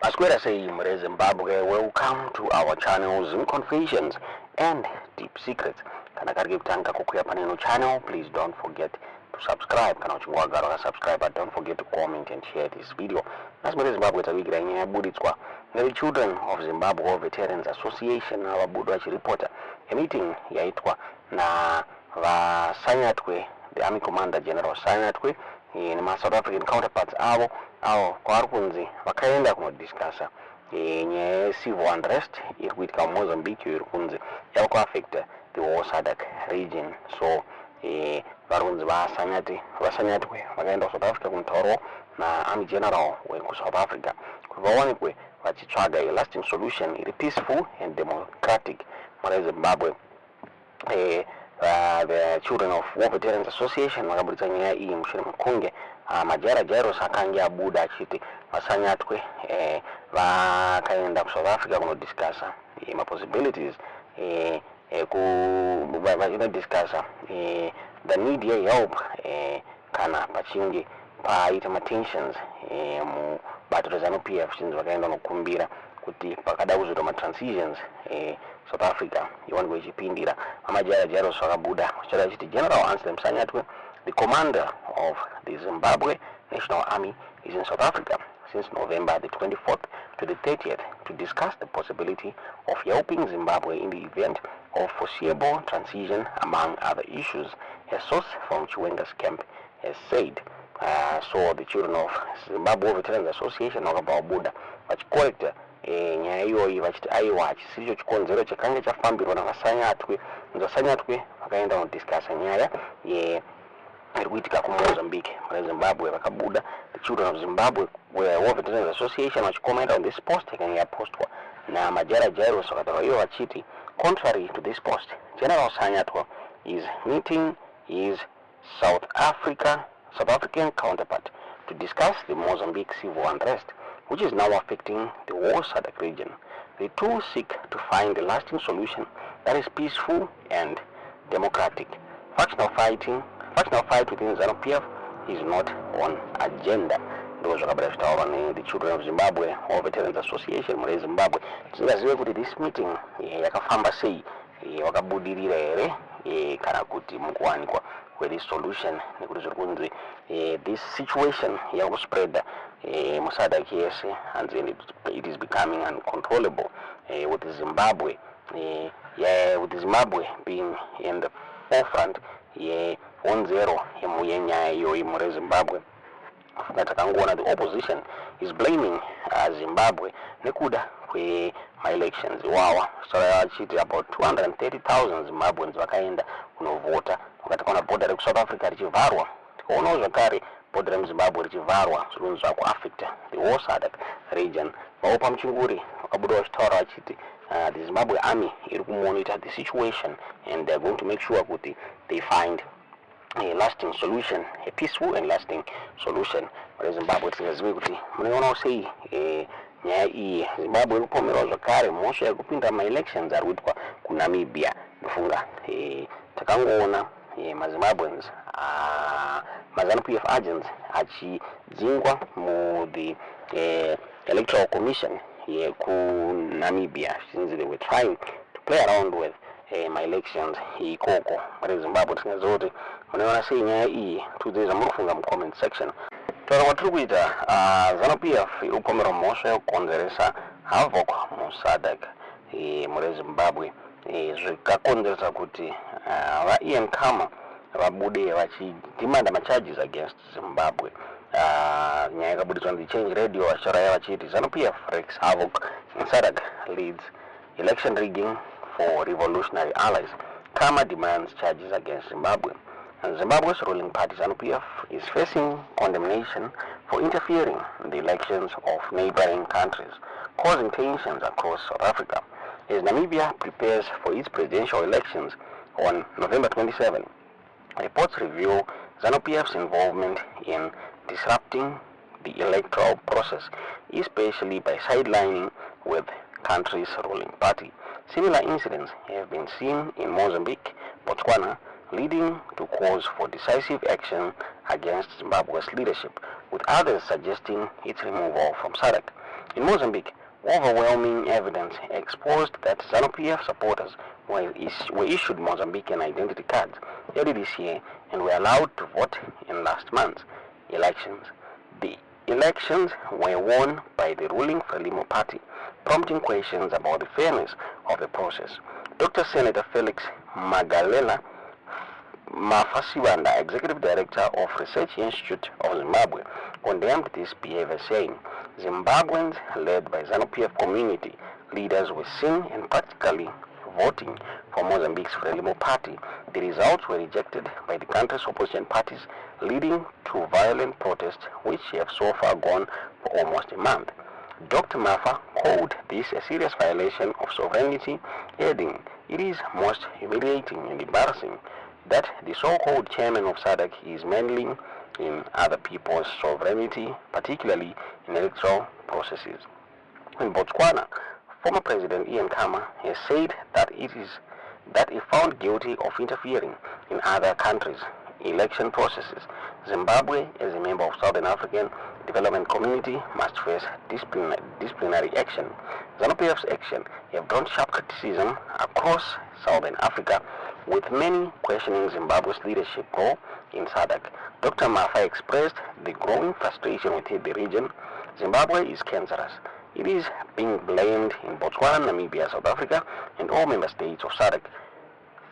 Masquera say Mushure Zimbabwe, welcome to our channel Zim Confessions and Deep Secrets. Kana karibu tanga kukuya paneno channel, please don't forget to subscribe. Kana uchingwa garo subscribe, but don't forget to comment and share this video. Mushure Zimbabwe tawigira nyaya buditswa. The Children of Zimbabwe War Veterans Association awabudu reporter. A meeting yaitwa na va Sanyatwe, the Army Commander General Sanyatwe, in my South African counterparts avo kwa arkunzi vakaenda kunodiscussa civil unrest iri kuitika Mozambique iri kunzi yava kuaffect the whole SADC region. So varunzi vasanyatwe vakaenda South Africa kuntauro na Army General weku South Africa kuti vaonekwe vachitsvaga a lasting solution iri peaceful and democratic. Mushure Zimbabwe the Children of War Veterans Association vakabudisa nyaya iyi Mushure Mekunge majaro sakanga abuda achiti vasanyatwe vakaenda South Africa kunodiscussa ma possibilities discussa the need ya help kana pachinge paita tensions mubato rezanu-PF chinzi vakaenda nokumbira kuti pakada kuzoita ma-transitions South Africa iwanikwe ichipindira amajaro zvakabuda kuchara chiti General Anselm Sanyatwe, the commander of the Zimbabwe National Army, is in South Africa since November the 24th to the 30th to discuss the possibility of helping Zimbabwe in the event of foreseeable transition, among other issues, a source from Chiwenga's camp has said. So the Children of Zimbabwe Veterans Association vakababuda vachicorrecta nyaya iyoyi vachiti aiwa chisiricho chikonzero chakanga chafambirwa navasanyatwe. Vasanyatwe vakaenda kunodiscussa nyaya iri kuitika kuMozambique. Mushure Zimbabwe vakabuda. The Children of Zimbabwe War Veterans Association vachicomment on this post yakanga yapostwa na majaro vakataura ivo vachiti, contrary to this post, General Sanyatwe is meeting his South African counterpart to discuss the Mozambique civil unrest, which is now affecting the whole SADC region. The two seek to find a lasting solution that is peaceful and democratic. Factional fight within ZANU-PF is not on agenda. Those are the Children of Zimbabwe War Veterans Association Mushure Zimbabwe. Tingazive kuti this meeting yakafamba sei, vakabudirira here kana kuti mukuwanikwa this solution nekuti zviri kunzi this situation yakuspread muSADC yese, and then it is becoming uncontrollable with Zimbabwe being in the forefront yeonzero yenyaya iyoyi Mushure Zimbabwe. Takangoona the opposition is blaming Zimbabwe nekuda kwema-elections iwawa. Vachiti about 230,000 Zimbabweans vakaenda kunovhota. Vakatakaona bhodha reku-South Africa richivharwa, tikaonawo zvakare bhodha remuZimbabwe richivharwa, zvinhu zvakuaffecta the whole SADC region. Vavo pamuchinguri vakabuda vachitaura vachiti the Zimbabwe Army iri kumonitor the situation and they are going to make sure kuti they find a lasting solution, a peaceful and lasting solution. Mushure Zimbabwe tingazive kuti munoionawo sei nyaya iyi Zimbabwe iri kupomerwa zvakare mhosva yekupinda ma-elections ari kuitwa kuNamibia. Ndofunga takangoona maZimbabweans maZANU-PF agents achidzingwa the Electoral Commission yekuNamibia since they were trying to play around with my-elections ikoko. Mushure Zimbabwe tingaziva kuti munoiona sei nyaya iyi, tudzeza munofunga mu-comment section. Taura kwatiri kuita ZANU-PF iri kupomerwa mhosva yekukonzeresa havoc muSADC Mushure Zimbabwe, zvikakonzeresa kuti vaIan Khama vabude vachidimanda ma-charges against Zimbabwe. Nyaya yakabudiswa ndiChange Radio vachitaura vachiti ZANU-PF wreaks havoc in SADC, leads election rigging for revolutionary allies. Khama demands charges against Zimbabwe. And Zimbabwe's ruling party ZANU-PF is facing condemnation for interfering in the elections of neighboring countries, causing tensions across South Africa. As Namibia prepares for its presidential elections on November 27, reports reveal ZANU-PF's involvement in disrupting the electoral process, especially by sidelining with country's ruling party. Similar incidents have been seen in Mozambique, Botswana, leading to calls for decisive action against Zimbabwe's leadership. with others suggesting its removal from SADC. In Mozambique, overwhelming evidence exposed that ZANU-PF supporters were issued Mozambican identity cards early this year and were allowed to vote in last month's elections. The elections were won by the ruling Frelimo party, prompting questions about the fairness of the process. Dr. Senator Felix Magalela Mafasiwanda, Executive Director of Research Institute of Zimbabwe, condemned this behavior, saying Zimbabweans led by ZANU-PF community leaders were seen and practically voting for Mozambique's Frelimo party. The results were rejected by the country's opposition parties, leading to violent protests which have so far gone for almost a month. Dr. Mafa called this a serious violation of sovereignty, adding, "It is most humiliating and embarrassing that the so-called chairman of SADC is meddling in other people's sovereignty, particularly in electoral processes." In Botswana, former President Ian Khama has said that if found guilty of interfering in other countries' election processes, Zimbabwe, as a member of Southern African Development Community, must face disciplinary action. ZANU-PF's action have drawn sharp criticism across Southern Africa, with many questioning Zimbabwe's leadership role in SADC. Dr. Mafa expressed the growing frustration within the region. Zimbabwe is cancerous. It is being blamed in Botswana, Namibia, South Africa, and all member states of SADC.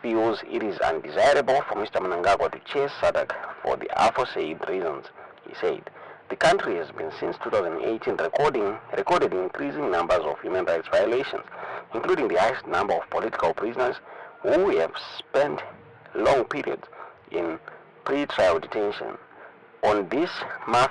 Feels it is undesirable for Mr. Mnangagwa to chase SADC for the aforesaid reasons, he said. The country has been since 2018 recorded increasing numbers of human rights violations, including the highest number of political prisoners who have spent long periods in pre-trial detention. On this, Mafa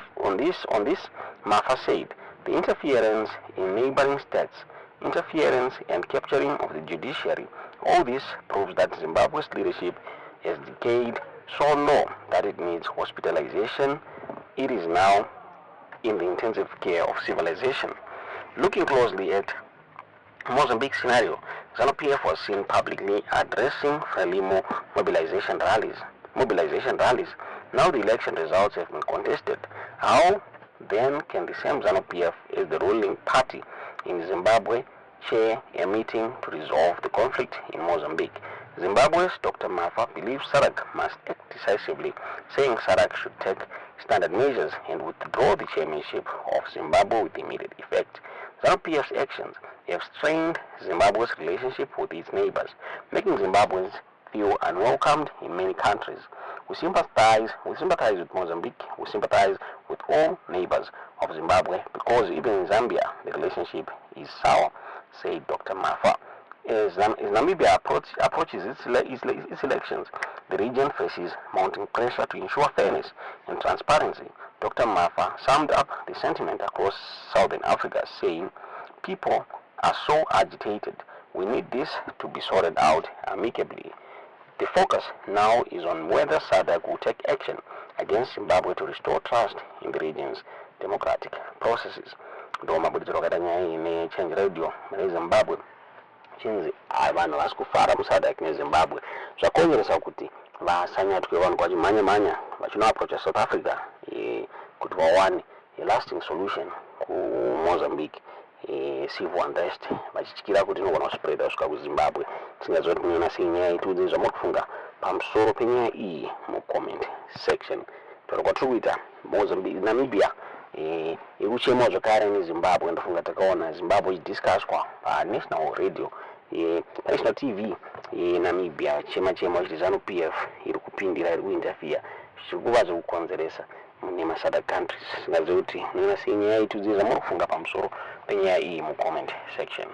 said, the interference in neighboring states, interference and capturing of the judiciary, all this proves that Zimbabwe's leadership has decayed so low that it needs hospitalization. It is now in the intensive care of civilization. Looking closely at Mozambique's scenario, ZANU-PF was seen publicly addressing Frelimo mobilization rallies. Now the election results have been contested. How then can the same ZANU-PF as the ruling party in Zimbabwe chair a meeting to resolve the conflict in Mozambique? Zimbabwe's Dr. Mafa believes SADC must act decisively, saying SADC should take standard measures and withdraw the chairmanship of Zimbabwe with immediate effect. ZANU-PF's actions have strained Zimbabwe's relationship with its neighbors, making Zimbabweans feel unwelcomed in many countries. We sympathize with Mozambique. We sympathize with all neighbors of Zimbabwe because even in Zambia the relationship is sour, said Dr. Mafa. As Namibia approaches its elections, the region faces mounting pressure to ensure fairness and transparency. Dr. Mafa summed up the sentiment across Southern Africa, saying, "People are so agitated. We need this to be sorted out amicably." The focus now is on whether SADC will take action against Zimbabwe to restore trust in the region's democratic processes. Ndoma buditiro katanya ine Change Radio muri Zimbabwe. Chinzi vanhu vasi kufara muSADC neZimbabwe zvakonzeresa kuti vasanyatwe vanhu vachimhanya vachinoapproacha South Africa kuti vawane a lasting solution kuMozambique civil unrest vachityira kuti inogona kuspreada kusvika kuZimbabwe. Tingaziva kuti kunyanya sei nyaya itudzi zvamuri kufunga pamusoro penyaya iyi mucomment section. Tiri kwatiri kuita Mozambique, Namibia ikuchemwa zvakare neZimbabwe. Ndofunga takaona Zimbabwe ichidiscusswa paNational Radio National TV Namibia chema kuti ZANU-PF iri kupindira, iri kuinterfere, zviri kuva zvekukonzeresa nemaSADC countries. Tingaziva kuti kunyanya sei nyaya itudzi zvamuri kufunga pamusoro penyaya iyi mucomment section.